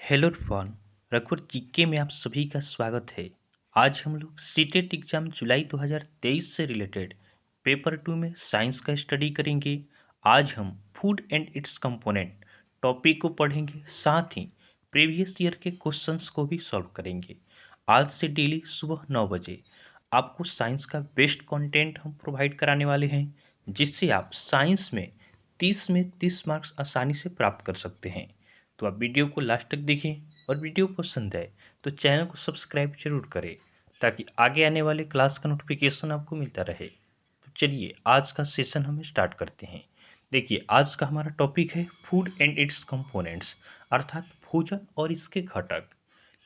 Hello everyone, रघुवर GK में आप सभी का स्वागत है। आज हम लोग सीटेट एग्जाम जुलाई 2023 से रिलेटेड पेपर 2 में साइंस का स्टडी करेंगे। आज हम food and it's component topic को पढ़ेंगे, साथ ही प्रीवियस ईयर के क्वेश्चंस को भी सॉल्व करेंगे। आज से डेली सुबह 9 बजे आपको साइंस का बेस्ट कंटेंट हम प्रोवाइड कराने वाले हैं, जिससे आप साइंस में 30 मार्क्स आसानी से प्राप्त कर सकते हैं। तो आप वीडियो को लास्ट तक देखें और वीडियो पसंद आए तो चैनल को सब्सक्राइब जरूर करें, ताकि आगे आने वाले क्लास का नोटिफिकेशन आपको मिलता रहे। तो चलिए आज का सेशन हम स्टार्ट करते हैं। देखिए, आज का हमारा टॉपिक है फूड एंड इट्स कंपोनेंट्स, अर्थात भोजन और इसके घटक।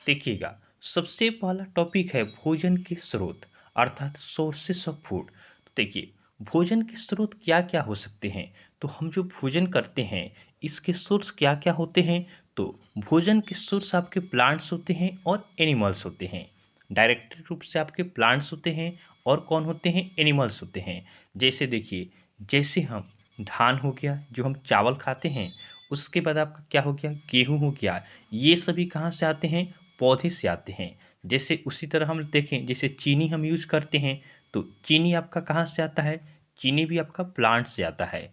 देखिएगा, सबसे पहला टॉपिक है भोजन के स्रोत, अर्थात सोर्सेस ऑफ फूड। देखिए, भोजन के स्रोत क्या क्या हो सकते हैं। तो हम जो भोजन करते हैं इसके सोर्स क्या क्या होते हैं। तो भोजन के सोर्स आपके प्लांट्स होते हैं और एनिमल्स होते हैं। डायरेक्ट रूप से आपके प्लांट्स होते हैं और कौन होते हैं, एनिमल्स होते हैं। जैसे देखिए, जैसे हम धान हो गया जो हम चावल खाते हैं, उसके बाद आपका क्या हो गया, गेहूं हो गया। ये सभी कहाँ से आते हैं, पौधे से आते हैं। जैसे उसी तरह हम देखें, जैसे चीनी हम यूज करते हैं, तो चीनी आपका कहाँ से आता है, चीनी भी आपका प्लांट से आता है।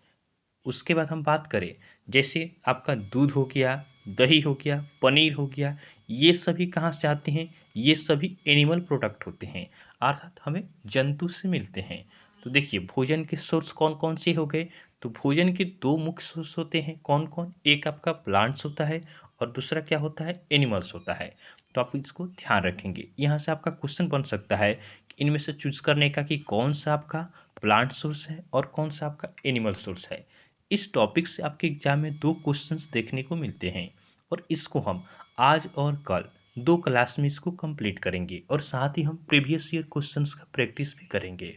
उसके बाद हम बात करें, जैसे आपका दूध हो गया, दही हो गया, पनीर हो गया, ये सभी कहाँ से आते हैं, ये सभी एनिमल प्रोडक्ट होते हैं, अर्थात हमें जंतु से मिलते हैं। तो देखिए, भोजन के सोर्स कौन कौन से हो गए। तो भोजन के दो मुख्य सोर्स होते हैं, कौन कौन, एक आपका प्लांट्स होता है और दूसरा क्या होता है, एनिमल्स होता है। तो आप इसको ध्यान रखेंगे। यहाँ से आपका क्वेश्चन बन सकता है कि इनमें से चूज करने का कि कौन सा आपका प्लांट सोर्स है और कौन सा आपका एनिमल सोर्स है। इस टॉपिक से आपके एग्जाम में दो क्वेश्चंस देखने को मिलते हैं, और इसको हम आज और कल दो क्लास में इसको कंप्लीट करेंगे, और साथ ही हम प्रीवियस ईयर क्वेश्चंस का प्रैक्टिस भी करेंगे।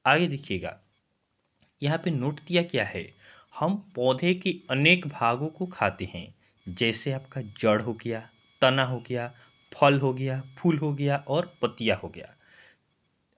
आगे देखिएगा, यहाँ पे नोट दिया क्या है, हम पौधे के अनेक भागों को खाते हैं। जैसे आपका जड़ हो गया, तना हो गया, फल हो गया, फूल हो गया और पत्तियां हो गया।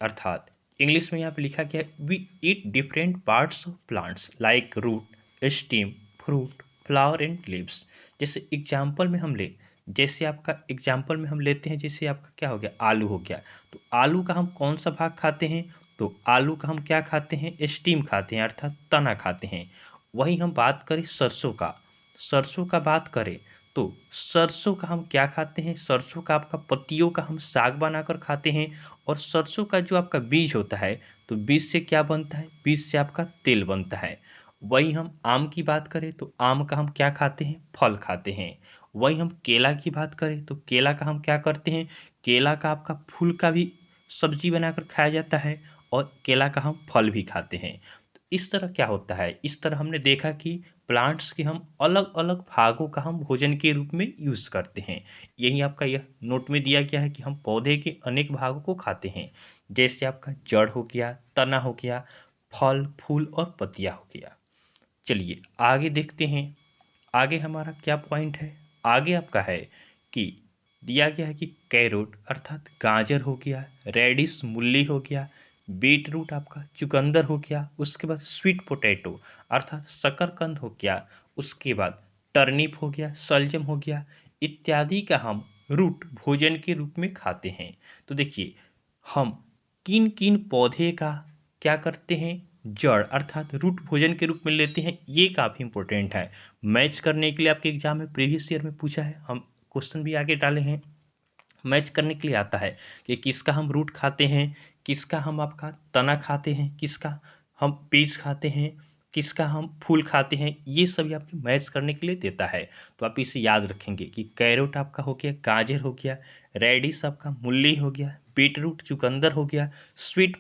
अर्थात इंग्लिश में यहाँ पे लिखा गया है, we eat different parts of plants like root, stem, fruit, flower and leaves. जैसे एग्जाम्पल में हम ले, जैसे आपका एग्जाम्पल में हम लेते हैं, जैसे आपका क्या हो गया, आलू हो गया। तो आलू का हम कौन सा भाग खाते हैं, तो आलू का हम क्या खाते हैं, स्टीम खाते हैं, अर्थात तना खाते हैं। वहीं हम बात करें सरसों का, सरसों का बात करें तो सरसों का हम क्या खाते हैं, सरसों का आपका पत्तियों का हम साग बनाकर खाते हैं। और सरसों का जो आपका बीज होता है, तो बीज से क्या बनता है, बीज से आपका तेल बनता है। वही हम आम की बात करें तो आम का हम क्या खाते हैं, फल खाते हैं। वही हम केला की बात करें तो केला का हम क्या करते हैं, केला का आपका फूल का भी सब्जी बनाकर खाया जाता है, और केला का हम फल भी खाते हैं। तो इस तरह क्या होता है, इस तरह हमने देखा कि प्लांट्स के हम अलग अलग भागों का हम भोजन के रूप में यूज करते हैं। यही आपका यह नोट में दिया गया है कि हम पौधे के अनेक भागों को खाते हैं। जैसे आपका जड़ हो गया, तना हो गया, फल फूल और पत्तियां हो गया। चलिए आगे देखते हैं, आगे हमारा क्या पॉइंट है। आगे आपका है कि दिया गया है कि कैरोट अर्थात गाजर हो गया, रेडिश मूली हो गया, बीट रूट आपका चुकंदर हो गया, उसके बाद स्वीट पोटैटो अर्थात शकरकंद हो गया, उसके बाद टर्निप हो गया, सलजम हो गया, इत्यादि का हम रूट भोजन के रूप में खाते हैं। तो देखिए, हम किन किन पौधे का क्या करते हैं, जड़ अर्थात रूट भोजन के रूप में लेते हैं, ये काफ़ी इंपॉर्टेंट है। मैच करने के लिए आपके एग्जाम में प्रीवियस ईयर में पूछा है, हम क्वेश्चन भी आगे डाले हैं। मैच करने के लिए आता है कि किसका हम रूट खाते हैं, किसका हम आपका तना खाते हैं, किसका हम बीज खाते हैं, किसका हम फूल खाते हैं, ये सभी आपके मैच करने के लिए देता है। तो आप इसे याद रखेंगे कि कैरोट आपका हो गया, गाजर हो गया, रेडिश आपका मूली हो गया, बीटरूट चुकंदर हो गया, स्वीट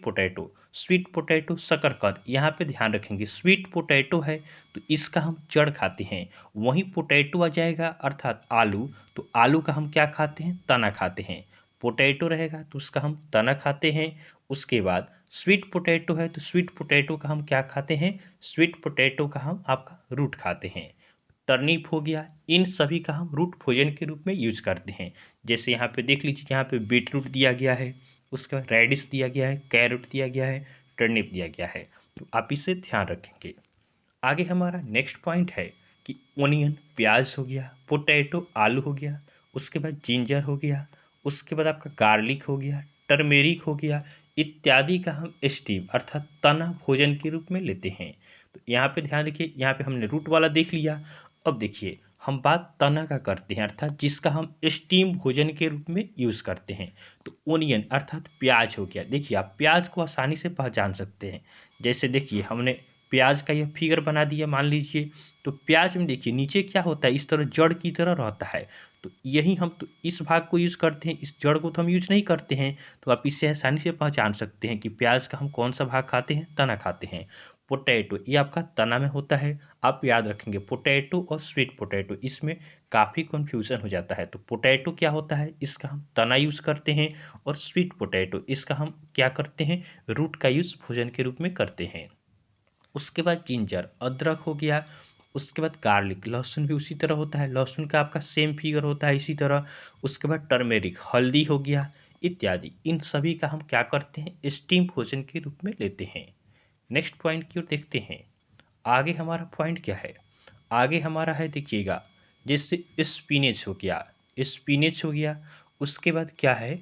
पोटैटो शकरकंद। यहाँ पे ध्यान रखेंगे, स्वीट पोटैटो है तो इसका हम जड़ खाते हैं। वहीं पोटैटो आ जाएगा अर्थात आलू, तो आलू का हम क्या खाते हैं, तना खाते हैं। पोटैटो रहेगा तो उसका हम तना खाते हैं। उसके बाद स्वीट पोटैटो है तो स्वीट पोटैटो का हम क्या खाते हैं, स्वीट पोटैटो का हम आपका रूट खाते हैं। टर्निप हो गया, इन सभी का हम रूट भोजन के रूप में यूज करते हैं। जैसे यहाँ पे देख लीजिए, यहाँ पे बीट रूट दिया गया है, उसका रेडिश दिया गया है, कैरेट दिया गया है, टर्निप दिया गया है। तो आप इसे ध्यान रखेंगे। आगे हमारा नेक्स्ट पॉइंट है कि ओनियन प्याज हो गया, पोटैटो आलू हो गया, उसके बाद जिंजर हो गया, उसके बाद आपका गार्लिक हो गया, टर्मेरिक हो गया, इत्यादि का हम स्टीम अर्थात तना भोजन के रूप में लेते हैं। तो यहाँ पे ध्यान रखिए, यहाँ पे हमने रूट वाला देख लिया। अब देखिए हम बात तना का करते हैं अर्थात जिसका हम स्टीम भोजन के रूप में यूज़ करते हैं। तो ओनियन अर्थात प्याज हो गया। देखिए आप प्याज को आसानी से पहचान सकते हैं। जैसे देखिए हमने प्याज का यह फिगर बना दिया मान लीजिए। तो प्याज में देखिए नीचे क्या होता है, इस तरह जड़ की तरह रहता है। तो यही हम तो इस भाग को यूज़ करते हैं, इस जड़ को तो हम यूज नहीं करते हैं। तो आप इससे आसानी से पहचान सकते हैं कि प्याज का हम कौन सा भाग खाते हैं, तना खाते हैं। पोटैटो ये आपका तना में होता है। आप याद रखेंगे पोटैटो और स्वीट पोटैटो इसमें काफ़ी कन्फ्यूज़न हो जाता है। तो पोटैटो क्या होता है, इसका हम तना यूज़ करते हैं, और स्वीट पोटैटो इसका हम क्या करते हैं, रूट का यूज़ भोजन के रूप में करते हैं। उसके बाद जिंजर अदरक हो गया, उसके बाद गार्लिक लहसुन भी उसी तरह होता है, लहसुन का आपका सेम फिगर होता है इसी तरह। उसके बाद टर्मेरिक हल्दी हो गया इत्यादि। इन सभी का हम क्या करते हैं, स्टीम भोजन के रूप में लेते हैं। नेक्स्ट पॉइंट की ओर देखते हैं। आगे हमारा पॉइंट क्या है, आगे हमारा है देखिएगा, जैसे स्पिनेच हो गया, स्पिनेच हो गया, उसके बाद क्या है,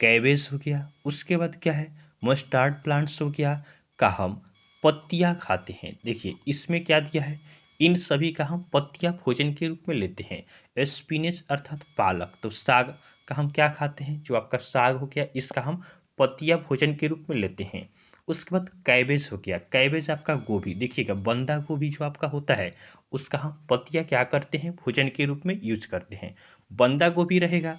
कैबेज हो गया, उसके बाद क्या है, मस्टर्ड प्लांट्स हो गया, का हम पत्तियाँ खाते हैं। देखिए इसमें क्या दिया है, इन सभी का हम पत्तियाँ भोजन के रूप में लेते हैं। स्पिनेच अर्थात पालक, तो साग का हम क्या खाते हैं, जो आपका साग हो गया इसका हम पत्तियाँ भोजन के रूप में लेते हैं। उसके बाद कैबेज हो गया, कैबेज आपका गोभी, देखिएगा बंदा गोभी जो आपका होता है उसका हम पत्तियाँ क्या करते हैं, भोजन के रूप में यूज करते हैं। बंदा गोभी रहेगा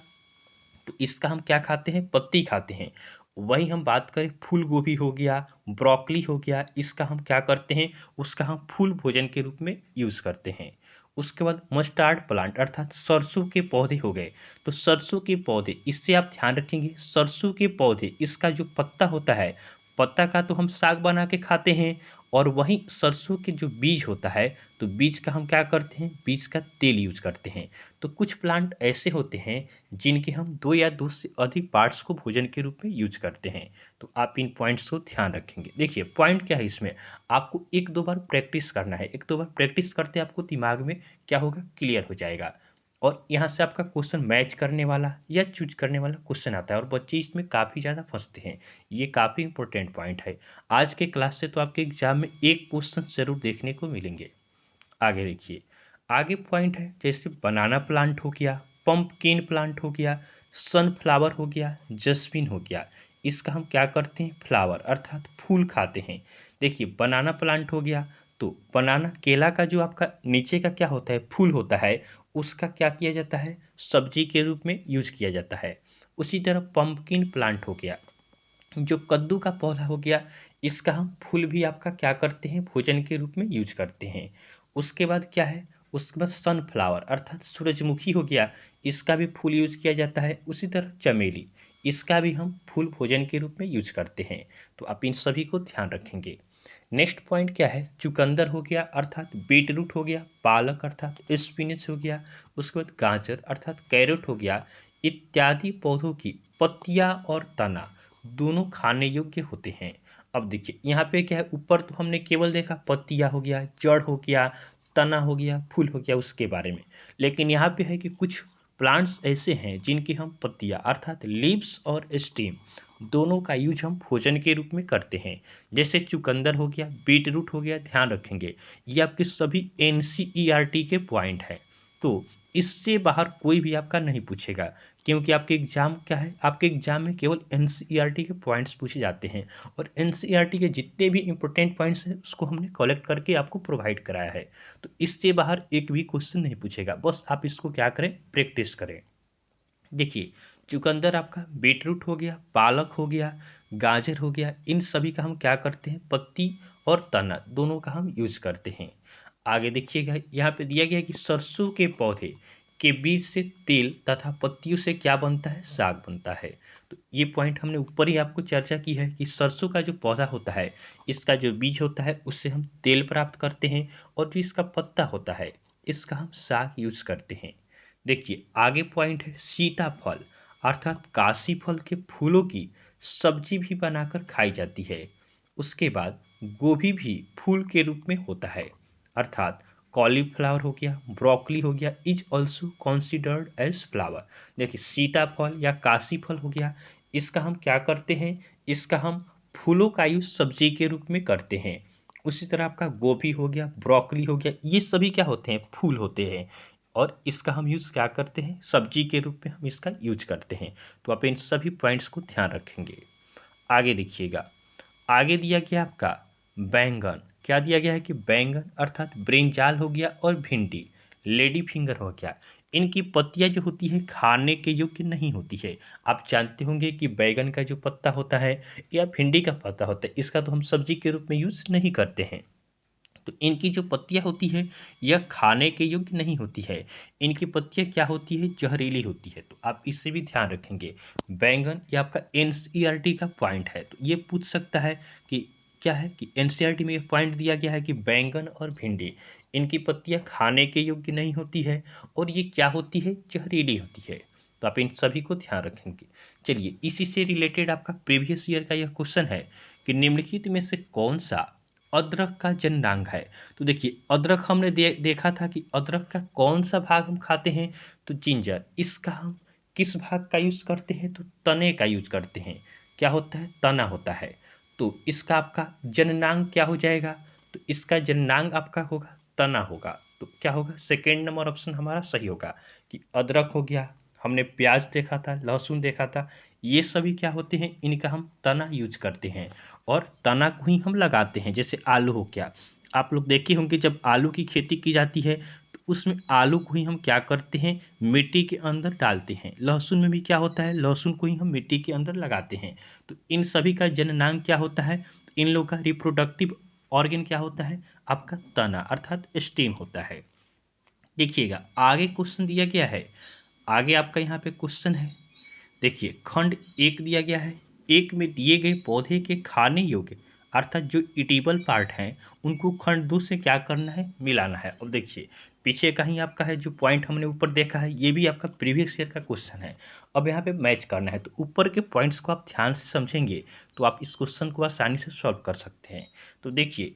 तो इसका हम क्या खाते हैं, पत्ती खाते हैं। वही हम बात करें फूल गोभी हो गया, ब्रोकली हो गया, इसका हम क्या करते हैं, उसका हम फूल भोजन के रूप में यूज़ करते हैं। उसके बाद मस्टर्ड प्लांट अर्थात सरसों के पौधे हो गए। तो सरसों के पौधे, इससे आप ध्यान रखेंगे सरसों के पौधे इसका जो पत्ता होता है, पत्ता का तो हम साग बना के खाते हैं, और वहीं सरसों के जो बीज होता है, तो बीज का हम क्या करते हैं, बीज का तेल यूज करते हैं। तो कुछ प्लांट ऐसे होते हैं जिनके हम दो या दो से अधिक पार्ट्स को भोजन के रूप में यूज करते हैं। तो आप इन पॉइंट्स को ध्यान रखेंगे। देखिए पॉइंट क्या है इसमें, आपको एक दो बार प्रैक्टिस करना है, एक दो बार प्रैक्टिस करते आपको दिमाग में क्या होगा, क्लियर हो जाएगा। और यहाँ से आपका क्वेश्चन मैच करने वाला या चूज करने वाला क्वेश्चन आता है, और बच्चे इसमें काफ़ी ज़्यादा फंसते हैं। ये काफ़ी इंपॉर्टेंट पॉइंट है। आज के क्लास से तो आपके एग्जाम में एक क्वेश्चन जरूर देखने को मिलेंगे। आगे देखिए, आगे पॉइंट है जैसे बनाना प्लांट हो गया, पंपकिन प्लांट हो गया, सनफ्लावर हो गया, जस्मिन हो गया। इसका हम क्या करते हैं, फ्लावर अर्थात फूल खाते हैं। देखिए बनाना प्लांट हो गया, तो बनाना केला का जो आपका नीचे का क्या होता है, फूल होता है, उसका क्या किया जाता है, सब्जी के रूप में यूज किया जाता है। उसी तरह पंपकिन प्लांट हो गया, जो कद्दू का पौधा हो गया, इसका हम फूल भी आपका क्या करते हैं, भोजन के रूप में यूज करते हैं। उसके बाद क्या है, उसके बाद सनफ्लावर अर्थात सूरजमुखी हो गया, इसका भी फूल यूज किया जाता है। उसी तरह चमेली, इसका भी हम फूल भोजन के रूप में यूज करते हैं। तो आप इन सभी को ध्यान रखेंगे। नेक्स्ट पॉइंट क्या है, चुकंदर हो गया अर्थात बीट रूट हो गया, पालक अर्थात स्पिनच हो गया, उसके बाद गाजर अर्थात कैरेट हो गया, इत्यादि पौधों की पत्तियां और तना दोनों खाने योग्य होते हैं। अब देखिए यहाँ पे क्या है, ऊपर तो हमने केवल देखा पत्तियां हो गया, जड़ हो गया, तना हो गया, फूल हो गया उसके बारे में। लेकिन यहाँ पे है कि कुछ प्लांट्स ऐसे हैं जिनकी हम पत्तियां अर्थात लीव्स और स्टेम दोनों का यूज हम भोजन के रूप में करते हैं। जैसे चुकंदर हो गया, बीट रूट हो गया, ध्यान रखेंगे ये आपके सभी एनसीईआरटी के पॉइंट हैं। तो इससे बाहर कोई भी आपका नहीं पूछेगा, क्योंकि आपके एग्जाम क्या है, आपके एग्जाम में केवल एनसीईआरटी के पॉइंट्स पूछे जाते हैं, और एनसीईआरटी के जितने भी इंपॉर्टेंट पॉइंट्स हैं उसको हमने कलेक्ट करके आपको प्रोवाइड कराया है। तो इससे बाहर एक भी क्वेश्चन नहीं पूछेगा, बस आप इसको क्या करें, प्रैक्टिस करें। देखिए चुकंदर आपका बीटरूट हो गया, पालक हो गया, गाजर हो गया, इन सभी का हम क्या करते हैं, पत्ती और तना दोनों का हम यूज करते हैं। आगे देखिएगा यहाँ पे दिया गया है कि सरसों के पौधे के बीज से तेल तथा पत्तियों से क्या बनता है, साग बनता है। तो ये पॉइंट हमने ऊपर ही आपको चर्चा की है कि सरसों का जो पौधा होता है, इसका जो बीज होता है उससे हम तेल प्राप्त करते हैं, और जो इसका पत्ता होता है इसका हम साग यूज करते हैं। देखिए आगे पॉइंट है सीताफल अर्थात काशी फल के फूलों की सब्जी भी बनाकर खाई जाती है। उसके बाद गोभी भी फूल के रूप में होता है, अर्थात कॉलीफ्लावर हो गया, ब्रोकली हो गया, is also considered as flower. देखिए सीताफल या काशी फल हो गया, इसका हम क्या करते हैं, इसका हम फूलों का यूज सब्जी के रूप में करते हैं। उसी तरह आपका गोभी हो गया, ब्रोकली हो गया, ये सभी क्या होते हैं, फूल होते हैं और इसका हम यूज़ क्या करते हैं, सब्जी के रूप में हम इसका यूज करते हैं। तो आप इन सभी पॉइंट्स को ध्यान रखेंगे। आगे देखिएगा, आगे दिया गया आपका बैंगन, क्या दिया गया है कि बैंगन अर्थात ब्रिंजाल हो गया और भिंडी लेडी फिंगर हो गया, इनकी पत्तियां जो होती है खाने के योग्य नहीं होती है। आप जानते होंगे कि बैंगन का जो पत्ता होता है या भिंडी का पत्ता होता है, इसका तो हम सब्जी के रूप में यूज नहीं करते हैं। तो इनकी जो पत्तियां होती है यह खाने के योग्य नहीं होती है। इनकी पत्तियां क्या होती है, जहरीली होती है। तो आप इससे भी ध्यान रखेंगे। बैंगन ये आपका एनसीईआरटी का पॉइंट है, तो ये पूछ सकता है कि क्या है कि एनसीईआरटी में ये पॉइंट दिया गया है कि बैंगन और भिंडी इनकी पत्तियां खाने के योग्य नहीं होती है और ये क्या होती है, जहरीली होती है। तो आप इन सभी को ध्यान रखेंगे। चलिए इसी से रिलेटेड आपका प्रीवियस ईयर का यह क्वेश्चन है कि निम्नलिखित में से कौन सा अदरक का जननांग है। तो देखिए अदरक हमने देखा था कि अदरक का कौन सा भाग हम खाते हैं, तो जिंजर, इसका हम किस भाग का यूज करते हैं, तो तने का यूज करते हैं। क्या होता है, तना होता है। तो इसका आपका जननांग क्या हो जाएगा, तो इसका जननांग आपका होगा तना होगा। तो क्या होगा, सेकेंड नंबर ऑप्शन हमारा सही होगा कि अदरक हो गया, हमने प्याज देखा था, लहसुन देखा था, ये सभी क्या होते हैं, इनका हम तना यूज करते हैं और तना को ही हम लगाते हैं। जैसे आलू हो गया, आप लोग देखे होंगे जब आलू की खेती की जाती है तो उसमें आलू को ही हम क्या करते हैं, मिट्टी के अंदर डालते हैं। लहसुन में भी क्या होता है, लहसुन को ही हम मिट्टी के अंदर लगाते हैं। तो इन सभी का जननांग क्या होता है, इन लोगों का रिप्रोडक्टिव ऑर्गन क्या होता है, आपका तना अर्थात स्टेम होता है। देखिएगा आगे क्वेश्चन दिया गया है, आगे आपका यहाँ पे क्वेश्चन है। देखिए खंड एक दिया गया है, एक में दिए गए पौधे के खाने योग्य अर्थात जो इटेबल पार्ट हैं उनको खंड दो से क्या करना है, मिलाना है। अब देखिए पीछे का ही आपका है, जो पॉइंट हमने ऊपर देखा है ये भी आपका प्रीवियस ईयर का क्वेश्चन है। अब यहाँ पे मैच करना है, तो ऊपर के पॉइंट्स को आप ध्यान से समझेंगे तो आप इस क्वेश्चन को आसानी से सॉल्व कर सकते हैं। तो देखिए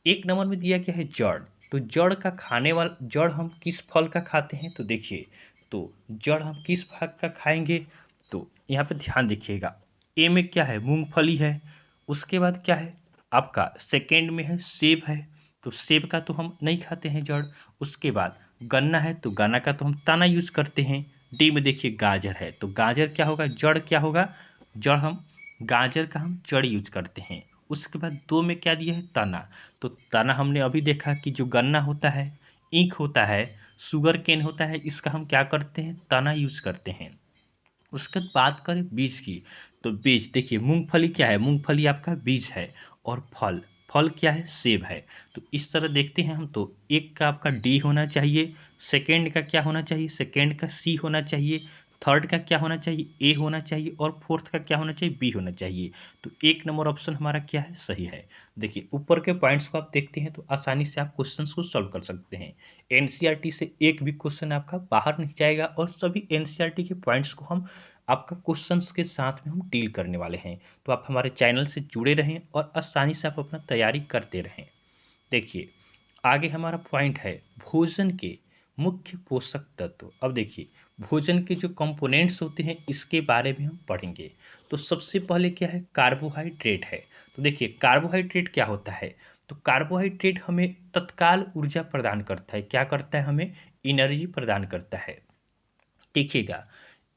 एक नंबर में दिया गया है जड़, तो जड़ का खाने वाला, जड़ हम किस फल का खाते हैं, तो देखिए तो जड़ हम किस भाग का खाएंगे, तो यहाँ पे ध्यान देखिएगा। ए में क्या है, मूंगफली है। उसके बाद क्या है आपका, सेकेंड में है सेब है, तो सेब का तो हम नहीं खाते हैं जड़। उसके बाद गन्ना है, तो गन्ना का तो हम तना यूज करते हैं। डी में देखिए गाजर है, तो गाजर क्या होगा, जड़ क्या होगा, जड़ हम गाजर का हम जड़ यूज करते हैं। उसके बाद दो में क्या दिया है, तना, तो तना हमने अभी देखा कि जो गन्ना होता है, ईख होता है, शुगर केन होता है, इसका हम क्या करते हैं, तना यूज करते हैं। उसके बाद बात करें बीज की, तो बीज देखिए मूंगफली क्या है, मूंगफली आपका बीज है और फल, फल क्या है, सेब है। तो इस तरह देखते हैं हम, तो एक का आपका डी होना चाहिए, सेकेंड का क्या होना चाहिए, सेकेंड का सी होना चाहिए, थर्ड का क्या होना चाहिए, ए होना चाहिए और फोर्थ का क्या होना चाहिए, बी होना चाहिए। तो एक नंबर ऑप्शन हमारा क्या है, सही है। देखिए ऊपर के पॉइंट्स को आप देखते हैं तो आसानी से आप क्वेश्चंस को सॉल्व कर सकते हैं। एनसीईआरटी से एक भी क्वेश्चन आपका बाहर नहीं जाएगा और सभी एनसीईआरटी के पॉइंट्स को हम आपका क्वेश्चंस के साथ में हम डील करने वाले हैं। तो आप हमारे चैनल से जुड़े रहें और आसानी से आप अपना तैयारी करते रहें। देखिए आगे हमारा पॉइंट है भोजन के मुख्य पोषक तत्व। अब देखिए भोजन के जो कंपोनेंट्स होते हैं इसके बारे में हम पढ़ेंगे। तो सबसे पहले क्या है, कार्बोहाइड्रेट है। तो देखिए कार्बोहाइड्रेट क्या होता है, तो कार्बोहाइड्रेट हमें तत्काल ऊर्जा प्रदान करता है, क्या करता है, हमें एनर्जी प्रदान करता है। देखिएगा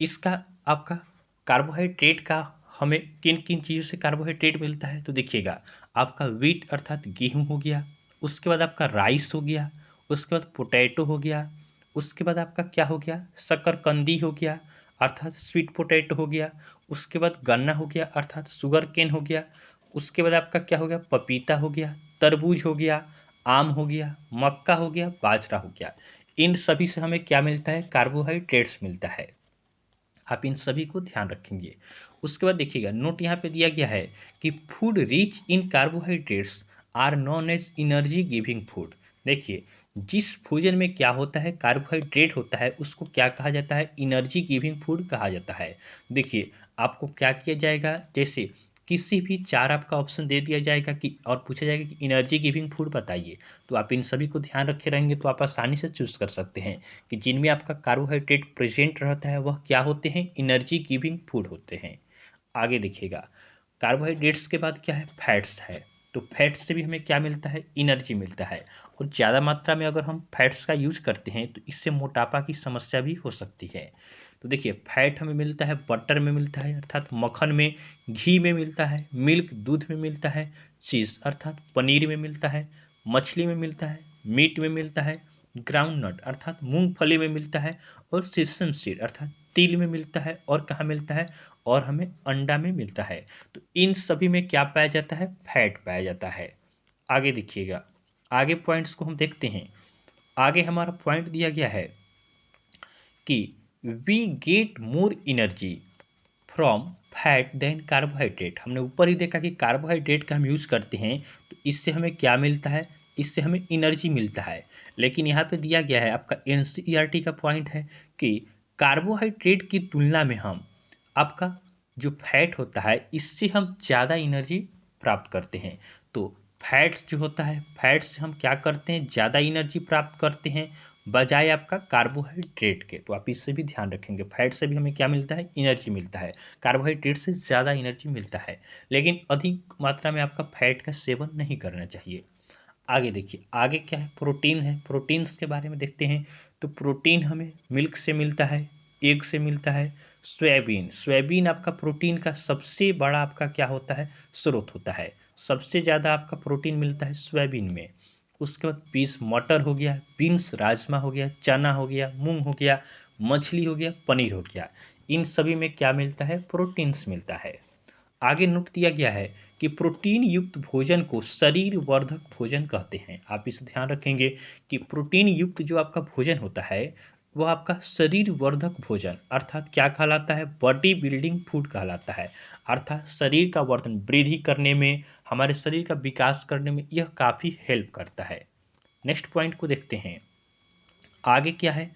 इसका आपका कार्बोहाइड्रेट का हमें किन किन चीज़ों से कार्बोहाइड्रेट मिलता है, तो देखिएगा आपका व्हीट अर्थात गेहूं हो गया, उसके बाद आपका राइस हो गया, उसके बाद पोटैटो हो गया, उसके बाद आपका क्या हो गया, शकरकंदी हो गया अर्थात स्वीट पोटैटो हो गया, उसके बाद गन्ना हो गया अर्थात शुगर केन हो गया, उसके बाद आपका क्या हो गया, पपीता हो गया, तरबूज हो गया, आम हो गया, मक्का हो गया, बाजरा हो गया। इन सभी से हमें क्या मिलता है, कार्बोहाइड्रेट्स मिलता है। आप इन सभी को ध्यान रखेंगे। उसके बाद देखिएगा नोट यहाँ पे दिया गया है कि food rich in carbohydrates are known as energy giving food. देखिए जिस भोजन में क्या होता है, कार्बोहाइड्रेट होता है, उसको क्या कहा जाता है, एनर्जी गिविंग फूड कहा जाता है। देखिए आपको क्या किया जाएगा, जैसे किसी भी चार आपका ऑप्शन दे दिया जाएगा कि और पूछा जाएगा कि एनर्जी गिविंग फूड बताइए, तो आप इन सभी को ध्यान रखे रहेंगे तो आप आसानी से चूज कर सकते हैं कि जिनमें आपका कार्बोहाइड्रेट प्रेजेंट रहता है वह क्या होते हैं, एनर्जी गिविंग फूड होते हैं। आगे देखिएगा, कार्बोहाइड्रेट्स के बाद क्या है, फैट्स है। तो फैट्स से भी हमें क्या मिलता है, एनर्जी मिलता है। और ज़्यादा मात्रा में अगर हम फैट्स का यूज करते हैं तो इससे मोटापा की समस्या भी हो सकती है। तो देखिए, फैट हमें मिलता है बटर में मिलता है अर्थात मक्खन में, घी में मिलता है, मिल्क दूध में मिलता है, चीज़ अर्थात पनीर में मिलता है, मछली में मिलता है, मीट में मिलता है, ग्राउंड नट अर्थात मूंगफली में मिलता है, और सेसम सीड अर्थात तिल में मिलता है, और कहाँ मिलता है, और हमें अंडा में मिलता है। तो इन सभी में क्या पाया जाता है, फैट पाया जाता है। आगे देखिएगा, आगे पॉइंट्स को हम देखते हैं। आगे हमारा पॉइंट दिया गया है कि we get more energy from fat than carbohydrate. हमने ऊपर ही देखा कि कार्बोहाइड्रेट का हम यूज़ करते हैं तो इससे हमें क्या मिलता है, इससे हमें एनर्जी मिलता है। लेकिन यहाँ पे दिया गया है, आपका एनसीईआरटी का पॉइंट है कि कार्बोहाइड्रेट की तुलना में हम आपका जो फैट होता है इससे हम ज़्यादा एनर्जी प्राप्त करते हैं। तो फैट्स जो होता है, फैट से हम क्या करते हैं, ज़्यादा एनर्जी प्राप्त करते हैं बजाय आपका कार्बोहाइड्रेट के। तो आप इससे भी ध्यान रखेंगे, फैट से भी हमें क्या मिलता है, एनर्जी मिलता है, कार्बोहाइड्रेट से ज़्यादा एनर्जी मिलता है, लेकिन अधिक मात्रा में आपका फैट का सेवन नहीं करना चाहिए। आगे देखिए, आगे क्या है, प्रोटीन है। प्रोटीन्स के बारे में देखते हैं। तो प्रोटीन हमें मिल्क से मिलता है, एग से मिलता है, सोयाबीन, सोयाबीन आपका प्रोटीन का सबसे बड़ा आपका क्या होता है, स्रोत होता है। सबसे ज़्यादा आपका प्रोटीन मिलता है सोयाबीन में। उसके बाद पीस मटर हो गया, बीन्स राजमा हो गया, चना हो गया, मूंग हो गया, मछली हो गया, पनीर हो गया। इन सभी में क्या मिलता है, प्रोटीन्स मिलता है। आगे नोट दिया गया है कि प्रोटीन युक्त भोजन को शरीर वर्धक भोजन कहते हैं। आप इसे ध्यान रखेंगे कि प्रोटीन युक्त जो आपका भोजन होता है वह आपका शरीर वर्धक भोजन अर्थात क्या कहलाता है, बॉडी बिल्डिंग फूड कहलाता है। अर्थात शरीर का वर्धन वृद्धि करने में, हमारे शरीर का विकास करने में यह काफ़ी हेल्प करता है। नेक्स्ट पॉइंट को देखते हैं। आगे क्या है,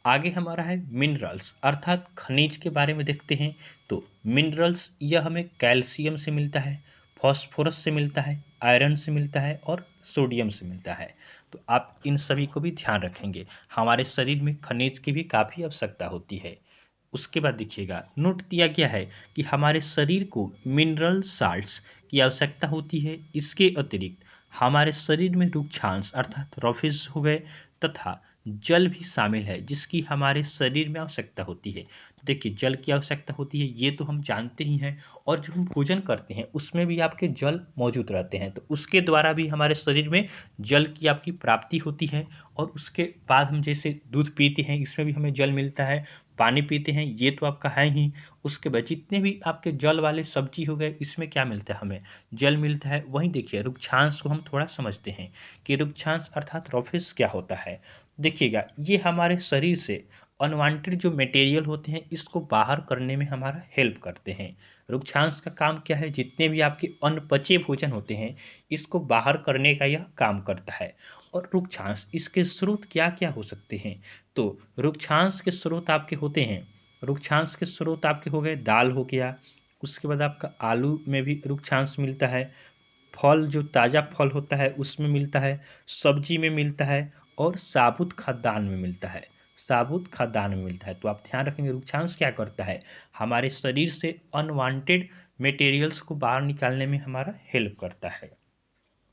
आगे हमारा है मिनरल्स अर्थात खनिज के बारे में देखते हैं। तो मिनरल्स यह हमें कैल्शियम से मिलता है, फॉस्फोरस से मिलता है, आयरन से मिलता है और सोडियम से मिलता है। तो आप इन सभी को भी ध्यान रखेंगे, हमारे शरीर में खनिज की भी काफ़ी आवश्यकता होती है। उसके बाद देखिएगा, नोट दिया गया है कि हमारे शरीर को मिनरल साल्ट्स की आवश्यकता होती है। इसके अतिरिक्त हमारे शरीर में रुक्षांश अर्थात रफेज हो गए तथा जल भी शामिल है जिसकी हमारे शरीर में आवश्यकता होती है। देखिए, जल की आवश्यकता होती है ये तो हम जानते ही हैं, और जो हम भोजन करते हैं उसमें भी आपके जल मौजूद रहते हैं, तो उसके द्वारा भी हमारे शरीर में जल की आपकी प्राप्ति होती है। और उसके बाद हम जैसे दूध पीते हैं इसमें भी हमें जल मिलता है, पानी पीते हैं ये तो आपका है ही। उसके बाद जितने भी आपके जल वाले सब्जी हो गए इसमें क्या मिलता है, हमें जल मिलता है। वहीं देखिए, रुक्षांश को हम थोड़ा समझते हैं कि रुक्षांश अर्थात रफेज क्या होता है। देखिएगा, ये हमारे शरीर से अनवांटेड जो मटेरियल होते हैं इसको बाहर करने में हमारा हेल्प करते हैं। रुक्षांश का काम क्या है, जितने भी आपके अनपचे भोजन होते हैं इसको बाहर करने का यह काम करता है। और रुक्षांश इसके स्रोत क्या क्या हो सकते हैं, तो रुक्षांश के स्रोत आपके होते हैं, रुक्षांश के स्रोत आपके हो गए, दाल हो गया, उसके बाद आपका आलू में भी रुक्षांश मिलता है, फल जो ताज़ा फल होता है उसमें मिलता है, सब्जी में मिलता है, और साबुत खाद्यान्न में मिलता है, साबुत खाद्यान्न में मिलता है। तो आप ध्यान रखेंगे, रुक्षांश क्या करता है, हमारे शरीर से अनवांटेड मटेरियल्स को बाहर निकालने में हमारा हेल्प करता है।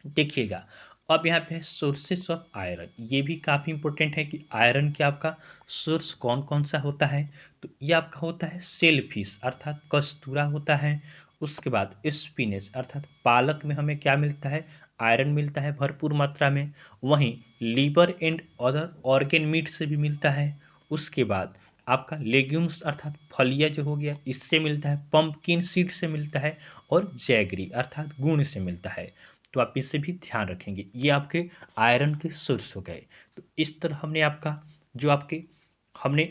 देखिएगा, अब यहाँ पे है सोर्सेस ऑफ आयरन, ये भी काफ़ी इंपॉर्टेंट है कि आयरन के आपका सोर्स कौन कौन सा होता है। तो ये आपका होता है सेल फिश अर्थात कस्तूरा होता है। उसके बाद स्पिनेच अर्थात पालक में हमें क्या मिलता है, आयरन मिलता है भरपूर मात्रा में। वहीं liver and other organ meat से भी मिलता है। उसके बाद आपका लेग्यूम्स अर्थात फलिया जो हो गया इससे मिलता है, पंपकिन सीड से मिलता है, और जैगरी अर्थात गुण से मिलता है। तो आप इससे भी ध्यान रखेंगे, ये आपके आयरन के सोर्स हो गए। तो इस तरह हमने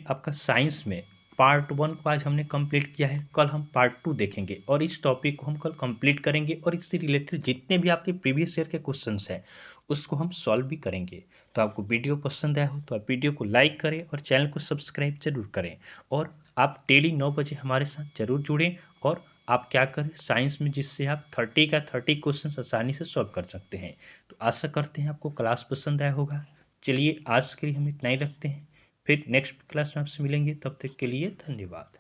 आपका साइंस में पार्ट 1 को आज हमने कंप्लीट किया है। कल हम पार्ट 2 देखेंगे और इस टॉपिक को हम कल कंप्लीट करेंगे, और इससे रिलेटेड जितने भी आपके प्रीवियस ईयर के क्वेश्चंस हैं उसको हम सॉल्व भी करेंगे। तो आपको वीडियो पसंद आया हो तो आप वीडियो को लाइक करें और चैनल को सब्सक्राइब जरूर करें, और आप डेली 9 बजे हमारे साथ जरूर जुड़ें। और आप क्या करें साइंस में, जिससे आप 30 का 30 क्वेश्चन आसानी से सॉल्व कर सकते हैं। तो आशा करते हैं आपको क्लास पसंद आया होगा। चलिए आज के लिए हम इतना ही रखते हैं, फिर नेक्स्ट क्लास में आपसे मिलेंगे, तब तक के लिए धन्यवाद।